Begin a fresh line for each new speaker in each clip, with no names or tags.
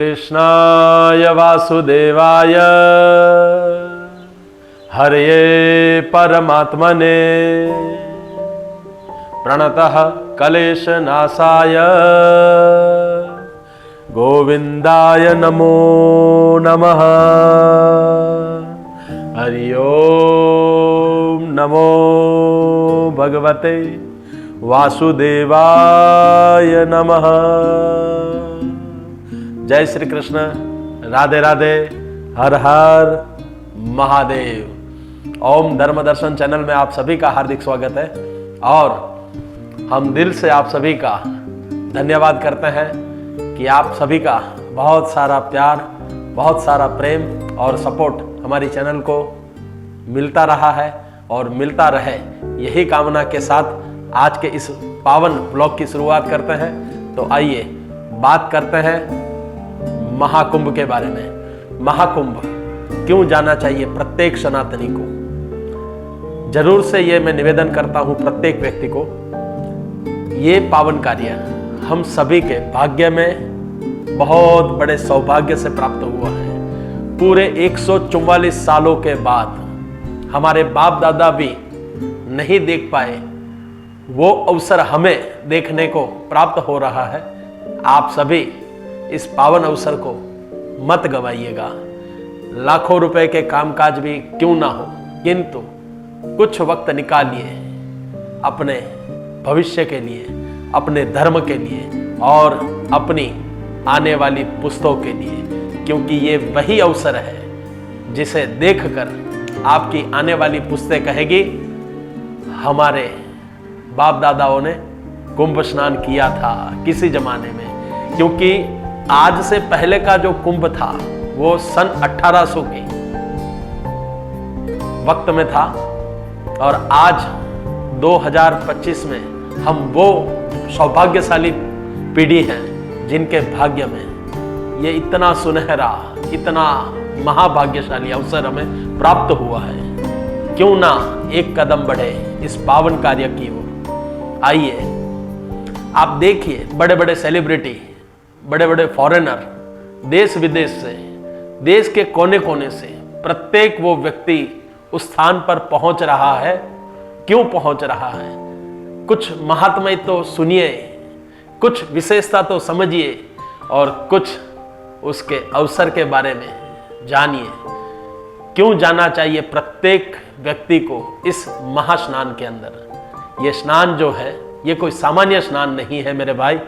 कृष्णाय वासुदेवाय हरये परमात्मने प्रणतः क्लेशनाशाय गोविंदाय नमो नमः। हरि ओम नमो भगवते वासुदेवाय नमः। जय श्री कृष्ण, राधे राधे, हर हर महादेव। ओम धर्म दर्शन चैनल में आप सभी का हार्दिक स्वागत है और हम दिल से आप सभी का धन्यवाद करते हैं कि आप सभी का बहुत सारा प्यार, बहुत सारा प्रेम और सपोर्ट हमारी चैनल को मिलता रहा है और मिलता रहे, यही कामना के साथ आज के इस पावन ब्लॉग की शुरुआत करते हैं। तो आइए बात करते हैं महाकुंभ के बारे में। महाकुंभ क्यों जाना चाहिए प्रत्येक सनातनी को? जरूर से ये मैं निवेदन करता हूं प्रत्येक व्यक्ति को, ये पावन कार्य हम सभी के भाग्य में बहुत बड़े सौभाग्य से प्राप्त हुआ है। पूरे 144 सालों के बाद हमारे बाप दादा भी नहीं देख पाए, वो अवसर हमें देखने को प्राप्त हो रहा है। आप सभी इस पावन अवसर को मत गवाइएगा। लाखों रुपए के कामकाज भी क्यों ना हो, किंतु कुछ वक्त निकालिए अपने भविष्य के लिए, अपने धर्म के लिए और अपनी आने वाली पुस्तों के लिए, क्योंकि ये वही अवसर है जिसे देखकर आपकी आने वाली पुस्तें कहेगी हमारे बाप दादाओं ने कुंभ स्नान किया था किसी जमाने में। क्योंकि आज से पहले का जो कुंभ था वो सन 1800 के वक्त में था और आज 2025 में हम वो सौभाग्यशाली पीढ़ी हैं जिनके भाग्य में ये इतना सुनहरा, इतना महाभाग्यशाली अवसर हमें प्राप्त हुआ है। क्यों ना एक कदम बढ़े इस पावन कार्य की ओर। आइए आप देखिए, बड़े बड़े सेलिब्रिटी, बड़े बड़े फॉरेनर, देश विदेश से, देश के कोने कोने से प्रत्येक वो व्यक्ति उस स्थान पर पहुंच रहा है। क्यों पहुंच रहा है? कुछ महात्म्य तो सुनिए, कुछ विशेषता तो समझिए और कुछ उसके अवसर के बारे में जानिए। क्यों जाना चाहिए प्रत्येक व्यक्ति को इस महास्नान के अंदर? ये स्नान जो है ये कोई सामान्य स्नान नहीं है मेरे भाई।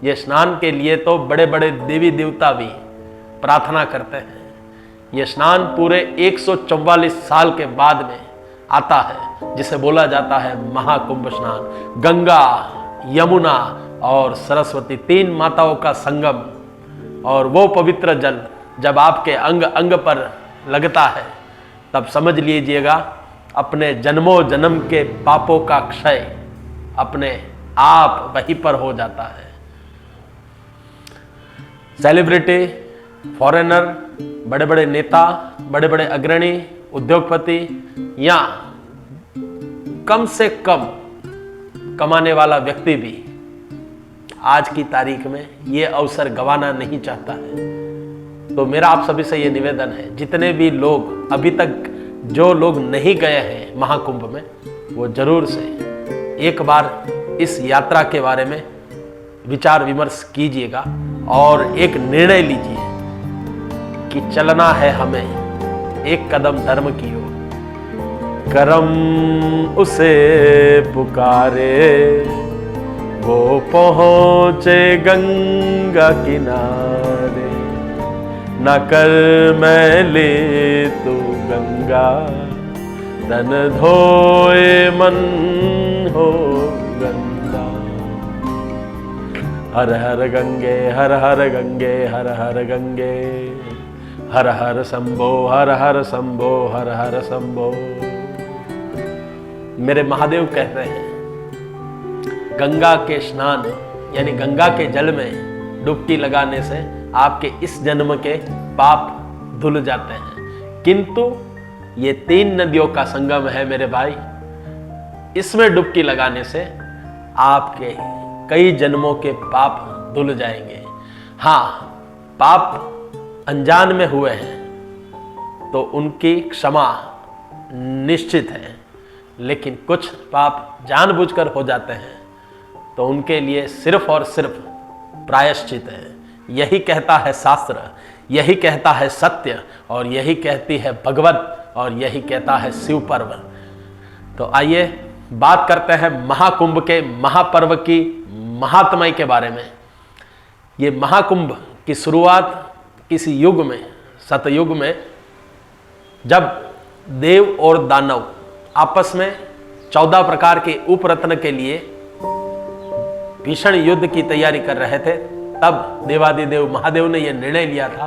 ये स्नान के लिए तो बड़े बड़े देवी देवता भी प्रार्थना करते हैं। ये स्नान पूरे 144 साल के बाद में आता है, जिसे बोला जाता है महाकुंभ स्नान। गंगा, यमुना और सरस्वती, तीन माताओं का संगम, और वो पवित्र जल जब आपके अंग अंग पर लगता है तब समझ लीजिएगा अपने जन्मों जन्म के पापों का क्षय अपने आप वहीं पर हो जाता है। सेलिब्रिटी, फॉरेनर, बड़े बड़े नेता, बड़े बड़े अग्रणी, उद्योगपति या कम से कम कमाने वाला व्यक्ति भी आज की तारीख में ये अवसर गंवाना नहीं चाहता है। तो मेरा आप सभी से ये निवेदन है, जितने भी लोग अभी तक जो लोग नहीं गए हैं महाकुंभ में, वो जरूर से एक बार इस यात्रा के बारे में विचार विमर्श कीजिएगा और एक निर्णय लीजिए कि चलना है हमें एक कदम धर्म की ओर। करम उसे पुकारे, वो पहुंचे गंगा किनारे। न कर मैले तू गंगा, तन धोए मन हो गंगा। हर हर गंगे, हर हर गंगे, हर हर गंगे, हर हर शंभो, हर हर शंभो, हर हर शंभो। मेरे महादेव कहते हैं गंगा के स्नान यानी गंगा के जल में डुबकी लगाने से आपके इस जन्म के पाप धुल जाते हैं। किंतु ये तीन नदियों का संगम है मेरे भाई, इसमें डुबकी लगाने से आपके कई जन्मों के पाप धुल जाएंगे। हाँ, पाप अनजान में हुए हैं तो उनकी क्षमा निश्चित है, लेकिन कुछ पाप जानबूझकर हो जाते हैं तो उनके लिए सिर्फ और सिर्फ प्रायश्चित है। यही कहता है शास्त्र, यही कहता है सत्य, और यही कहती है भगवत, और यही कहता है शिव पर्व। तो आइए बात करते हैं महाकुंभ के महापर्व की महात्म्य के बारे में। ये महाकुंभ की शुरुआत किसी युग में, सतयुग में, जब देव और दानव आपस में 14 प्रकार के उपरत्न के लिए भीषण युद्ध की तैयारी कर रहे थे, तब देवादिदेव महादेव ने यह निर्णय लिया था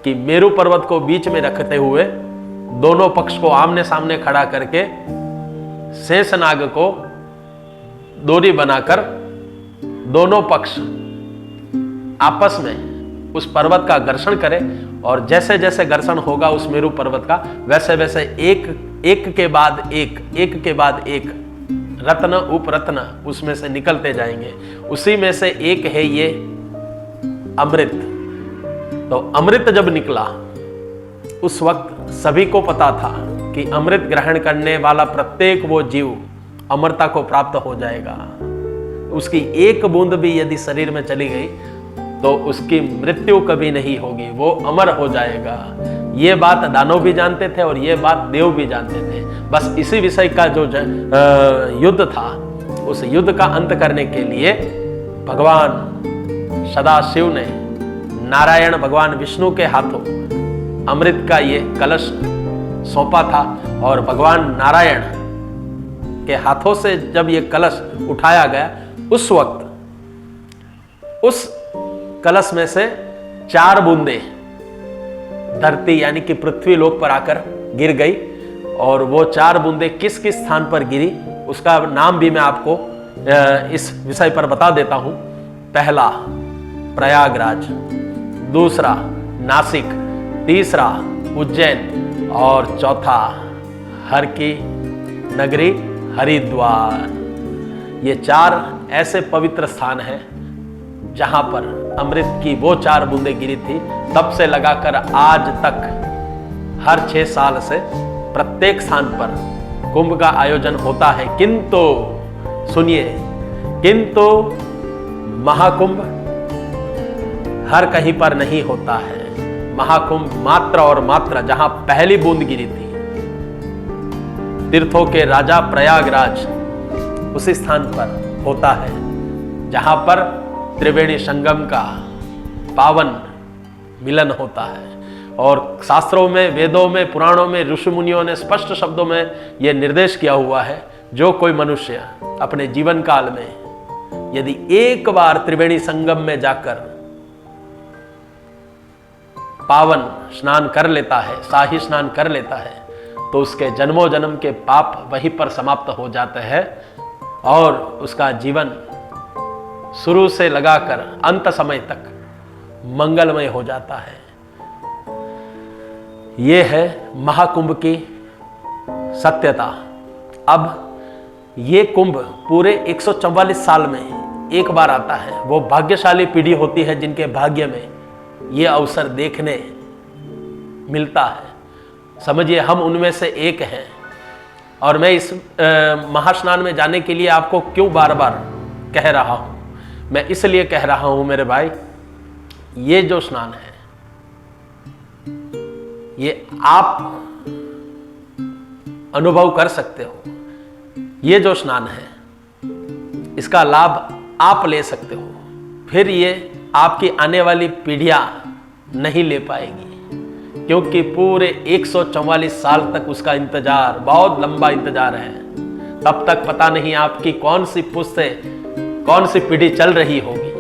कि मेरु पर्वत को बीच में रखते हुए दोनों पक्ष को आमने सामने खड़ा करके शेषनाग को डोरी बनाकर दोनों पक्ष आपस में उस पर्वत का घर्षण करें, और जैसे जैसे घर्षण होगा उस मेरु पर्वत का, वैसे वैसे एक के बाद एक रत्न उपरत्न उसमें से निकलते जाएंगे। उसी में से एक है ये अमृत। तो अमृत जब निकला उस वक्त सभी को पता था कि अमृत ग्रहण करने वाला प्रत्येक वो जीव अमरता को प्राप्त हो जाएगा। उसकी एक बूंद भी यदि शरीर में चली गई तो उसकी मृत्यु कभी नहीं होगी, वो अमर हो जाएगा। ये बात दानव भी जानते थे और ये बात देव भी जानते थे। बस इसी विषय का जो युद्ध था, उस युद्ध का अंत करने के लिए भगवान सदाशिव ने नारायण भगवान विष्णु के हाथों अमृत का ये कलश सौंपा था, और भगवान नारायण के हाथों से जब ये कलश उठाया गया, उस वक्त उस कलश में से 4 बूंदे धरती यानी कि पृथ्वी लोक पर आकर गिर गई। और वो 4 बूंदे किस किस स्थान पर गिरी उसका नाम भी मैं आपको इस विषय पर बता देता हूं। पहला प्रयागराज, दूसरा नासिक, तीसरा उज्जैन, और चौथा हर की नगरी हरिद्वार। ये 4 ऐसे पवित्र स्थान हैं जहां पर अमृत की वो 4 बूंदें गिरी थी। तब से लगाकर आज तक हर 6 साल से प्रत्येक स्थान पर कुंभ का आयोजन होता है। किंतु सुनिए, किंतु महाकुंभ हर कहीं पर नहीं होता है। महाकुंभ मात्र और मात्र जहां पहली बूंद गिरी थी, तीर्थों के राजा प्रयागराज, उसी स्थान पर होता है जहां पर त्रिवेणी संगम का पावन मिलन होता है। और शास्त्रों में, वेदों में, पुराणों में ऋषि मुनियों ने स्पष्ट शब्दों में यह निर्देश किया हुआ है, जो कोई मनुष्य अपने जीवन काल में यदि एक बार त्रिवेणी संगम में जाकर पावन स्नान कर लेता है, शाही स्नान कर लेता है, तो उसके जन्मों जन्म के पाप वहीं पर समाप्त हो जाते हैं और उसका जीवन शुरू से लगाकर अंत समय तक मंगलमय हो जाता है। यह है महाकुंभ की सत्यता। अब ये कुंभ पूरे 144 साल में एक बार आता है। वो भाग्यशाली पीढ़ी होती है जिनके भाग्य में ये अवसर देखने मिलता है। समझिए, हम उनमें से एक हैं। और मैं इस महास्नान में जाने के लिए आपको क्यों बार बार कह रहा हूं? मैं इसलिए कह रहा हूं मेरे भाई, ये जो स्नान है ये आप अनुभव कर सकते हो। ये जो स्नान है इसका लाभ आप ले सकते हो, फिर ये आपकी आने वाली पीढ़ियां नहीं ले पाएगी, क्योंकि पूरे 144 साल तक उसका इंतजार, बहुत लंबा इंतजार है। तब तक पता नहीं आपकी कौन सी पुश्तें, कौन सी पीढ़ी चल रही होगी।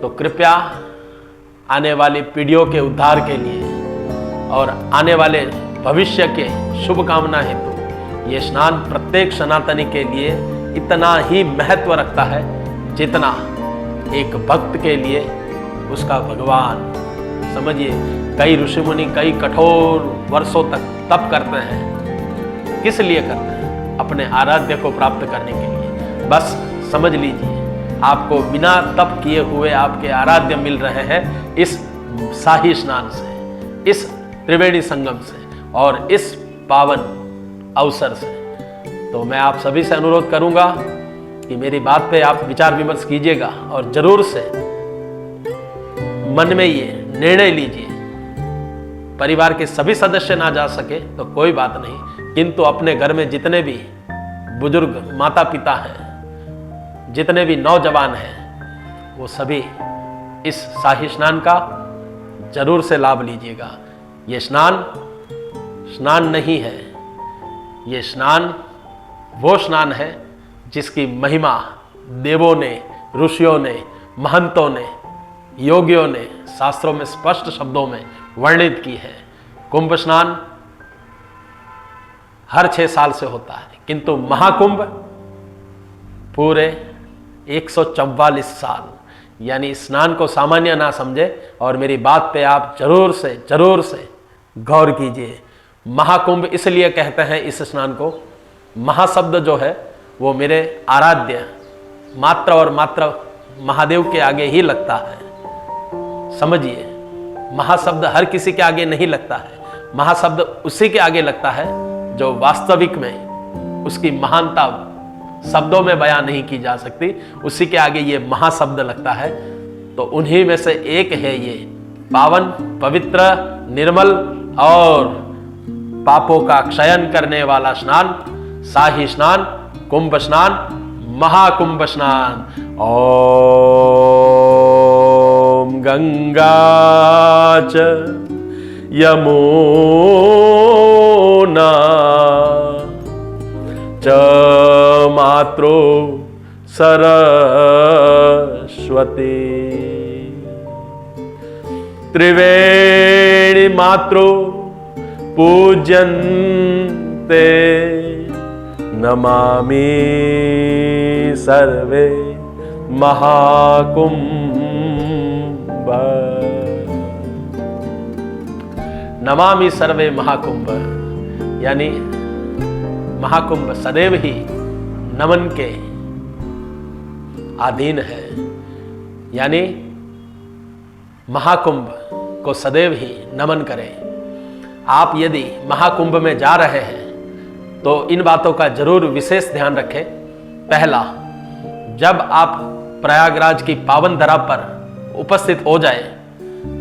तो कृपया आने वाली पीढ़ियों के उद्धार के लिए और आने वाले भविष्य के शुभकामना हेतु ये स्नान प्रत्येक सनातनी के लिए इतना ही महत्व रखता है जितना एक भक्त के लिए उसका भगवान। समझिए, कई ऋषि मुनि कई कठोर वर्षों तक तप करते हैं। किस लिए करते हैं? अपने आराध्य को प्राप्त करने के लिए। बस समझ लीजिए, आपको बिना तप किए हुए आपके आराध्य मिल रहे हैं इस शाही स्नान से, इस त्रिवेणी संगम से और इस पावन अवसर से। तो मैं आप सभी से अनुरोध करूंगा कि मेरी बात पे आप विचार विमर्श कीजिएगा और जरूर से मन में ये निर्णय लीजिए। परिवार के सभी सदस्य ना जा सके तो कोई बात नहीं, किंतु अपने घर में जितने भी बुजुर्ग माता पिता हैं, जितने भी नौजवान हैं, वो सभी इस शाही स्नान का जरूर से लाभ लीजिएगा। ये स्नान नहीं है, ये स्नान वो स्नान है जिसकी महिमा देवों ने, ऋषियों ने, महंतों ने, योगियों ने शास्त्रों में स्पष्ट शब्दों में वर्णित की है। कुंभ स्नान हर 6 साल से होता है, किंतु महाकुंभ पूरे 144 साल, यानी स्नान को सामान्य ना समझे और मेरी बात पे आप जरूर से गौर कीजिए। महाकुंभ इसलिए कहते हैं इस स्नान को, महाशब्द जो है वो मेरे आराध्य मात्र और मात्र महादेव के आगे ही लगता है। समझिए, महाशब्द हर किसी के आगे नहीं लगता है, महाशब्द उसी के आगे लगता है जो वास्तविक में उसकी महानता शब्दों में बयां नहीं की जा सकती, उसी के आगे ये महाशब्द लगता है। तो उन्हीं में से एक है ये पावन, पवित्र, निर्मल और पापों का क्षयन करने वाला स्नान, शाही स्नान, कुंभ स्नान, महाकुंभ स्नान। ओम गंगा च यमुना च मातृ सरस्वती त्रिवेणी मातृ पूज्यन्ते नमामि सर्वे महाकुंभ। नमामि सर्वे महाकुंभ, यानी महाकुंभ सदैव ही नमन के अधीन है, यानी महाकुंभ को सदैव ही नमन करें। आप यदि महाकुंभ में जा रहे हैं तो इन बातों का जरूर विशेष ध्यान रखें। पहला, जब आप प्रयागराज की पावन धरा पर उपस्थित हो जाए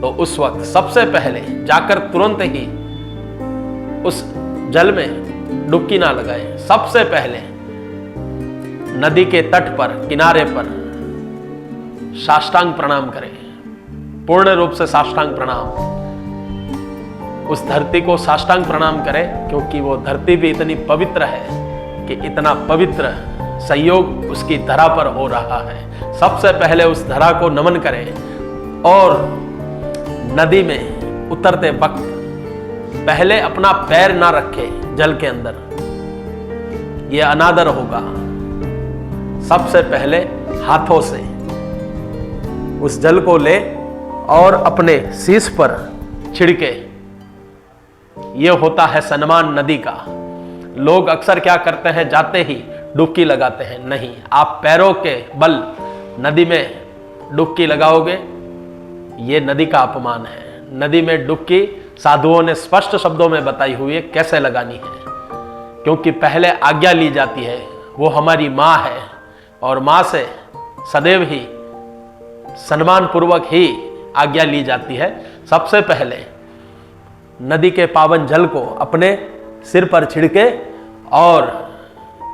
तो उस वक्त सबसे पहले जाकर तुरंत ही उस जल में डुबकी ना लगाएं। सबसे पहले नदी के तट पर, किनारे पर साष्टांग प्रणाम करें, पूर्ण रूप से साष्टांग प्रणाम। उस धरती को साष्टांग प्रणाम करें, क्योंकि वो धरती भी इतनी पवित्र है कि इतना पवित्र संयोग उसकी धरा पर हो रहा है। सबसे पहले उस धरा को नमन करें और नदी में उतरते वक्त पहले अपना पैर ना रखें जल के अंदर, यह अनादर होगा। सबसे पहले हाथों से उस जल को ले और अपने शीश पर छिड़के। यह होता है सम्मान नदी का। लोग अक्सर क्या करते हैं, जाते ही डुबकी लगाते हैं। नहीं, आप पैरों के बल नदी में डुबकी लगाओगे, ये नदी का अपमान है। नदी में डुबकी साधुओं ने स्पष्ट शब्दों में बताई हुई है कैसे लगानी है, क्योंकि पहले आज्ञा ली जाती है। वो हमारी माँ है और माँ से सदैव ही सम्मान पूर्वक ही आज्ञा ली जाती है। सबसे पहले नदी के पावन जल को अपने सिर पर छिड़के और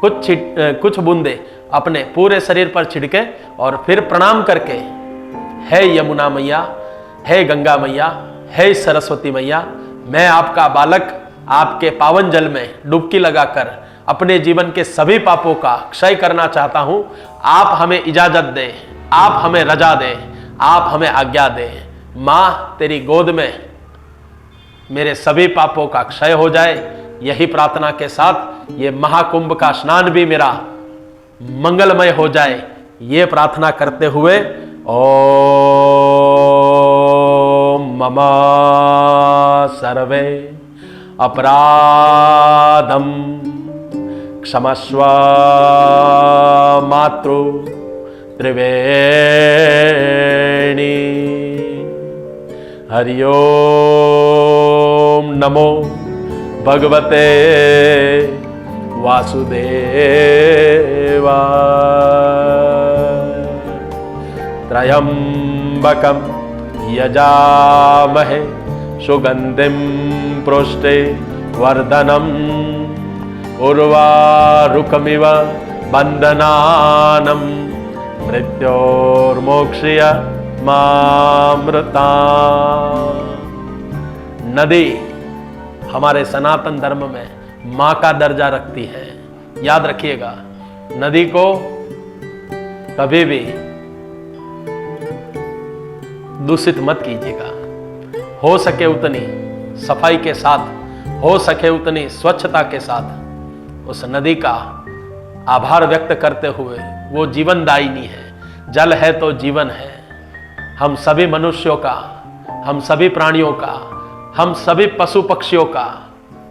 कुछ बूंदे अपने पूरे शरीर पर छिड़के और फिर प्रणाम करके, हे यमुना मैया, हे गंगा मैया, हे सरस्वती मैया, मैं आपका बालक आपके पावन जल में डुबकी लगाकर अपने जीवन के सभी पापों का क्षय करना चाहता हूं। आप हमें इजाजत दें, आप हमें रजा दें, आप हमें आज्ञा दें। माँ, तेरी गोद में मेरे सभी पापों का क्षय हो जाए। यही प्रार्थना के साथ ये महाकुंभ का स्नान भी मेरा मंगलमय हो जाए। ये प्रार्थना करते हुए ओम मम सर्वे अपराधम क्षमस्व मातृ त्रिवेणी हरि ओम नमो भगवते वासुदेवाय। त्रयंबकं यजामहे सुगंधिं पुष्टे वर्धनम् उर्वारुकमिव बंधनानं मृत्योर्मोक्षय मामृता। नदी हमारे सनातन धर्म में मां का दर्जा रखती है। याद रखिएगा, नदी को कभी भी दूषित मत कीजिएगा। हो सके उतनी सफाई के साथ, हो सके उतनी स्वच्छता के साथ उस नदी का आभार व्यक्त करते हुए, वो जीवनदायिनी है। जल है तो जीवन है। हम सभी मनुष्यों का, हम सभी प्राणियों का, हम सभी पशु पक्षियों का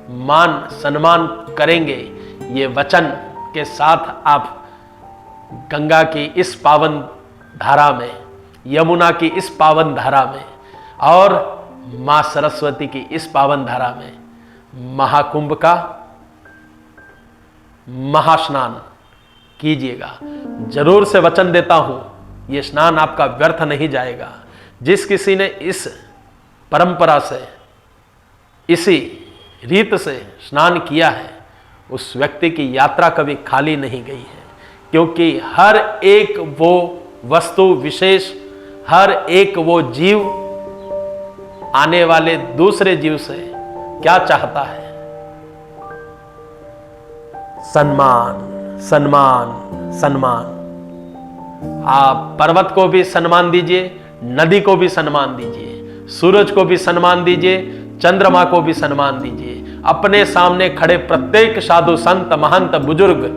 मान सम्मान करेंगे, ये वचन के साथ आप गंगा की इस पावन धारा में, यमुना की इस पावन धारा में और मां सरस्वती की इस पावन धारा में महाकुंभ का महास्नान कीजिएगा। जरूर से वचन देता हूं, ये स्नान आपका व्यर्थ नहीं जाएगा। जिस किसी ने इस परंपरा से, इसी रीत से स्नान किया है, उस व्यक्ति की यात्रा कभी खाली नहीं गई है। क्योंकि हर एक वो वस्तु विशेष, हर एक वो जीव आने वाले दूसरे जीव से क्या चाहता है? सम्मान, सम्मान, सम्मान। आप पर्वत को भी सम्मान दीजिए, नदी को भी सम्मान दीजिए, सूरज को भी सम्मान दीजिए, चंद्रमा को भी सम्मान दीजिए। अपने सामने खड़े प्रत्येक साधु संत महंत बुजुर्ग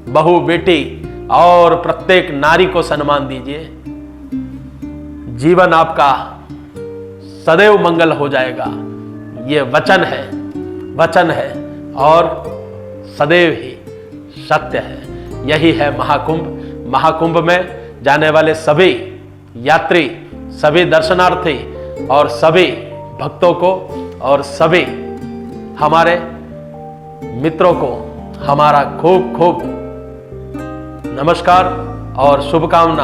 बहू बेटी और प्रत्येक नारी को सम्मान दीजिए। जीवन आपका सदैव मंगल हो जाएगा। ये वचन है, वचन है और सदैव ही सत्य है। यही है महाकुंभ। महाकुंभ में जाने वाले सभी यात्री, सभी दर्शनार्थी और सभी भक्तों को और सभी हमारे मित्रों को हमारा खूब खूब नमस्कार और शुभकामना।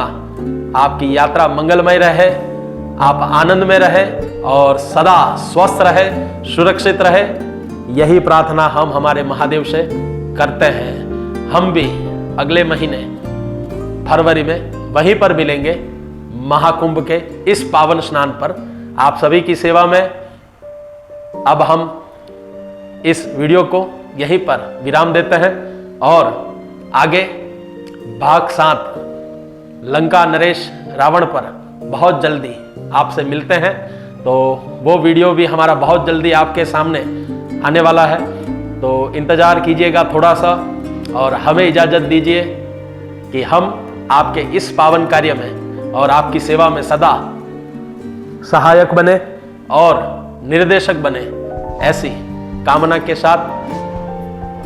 आपकी यात्रा मंगलमय रहे, आप आनंद में रहे और सदा स्वस्थ रहे, सुरक्षित रहे। यही प्रार्थना हम हमारे महादेव से करते हैं। हम भी अगले महीने फरवरी में वहीं पर मिलेंगे, महाकुंभ के इस पावन स्नान पर आप सभी की सेवा में। अब हम इस वीडियो को यहीं पर विराम देते हैं और आगे भाग 7 लंका नरेश रावण पर बहुत जल्दी आपसे मिलते हैं। तो वो वीडियो भी हमारा बहुत जल्दी आपके सामने आने वाला है, तो इंतजार कीजिएगा थोड़ा सा और हमें इजाजत दीजिए कि हम आपके इस पावन कार्य में और आपकी सेवा में सदा सहायक बने और निर्देशक बने, ऐसी कामना के साथ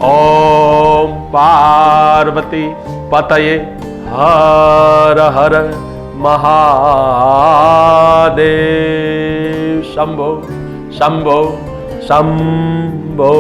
ओम पार्वती पतये हर हर महादेव। शंभो शंभो शंभो।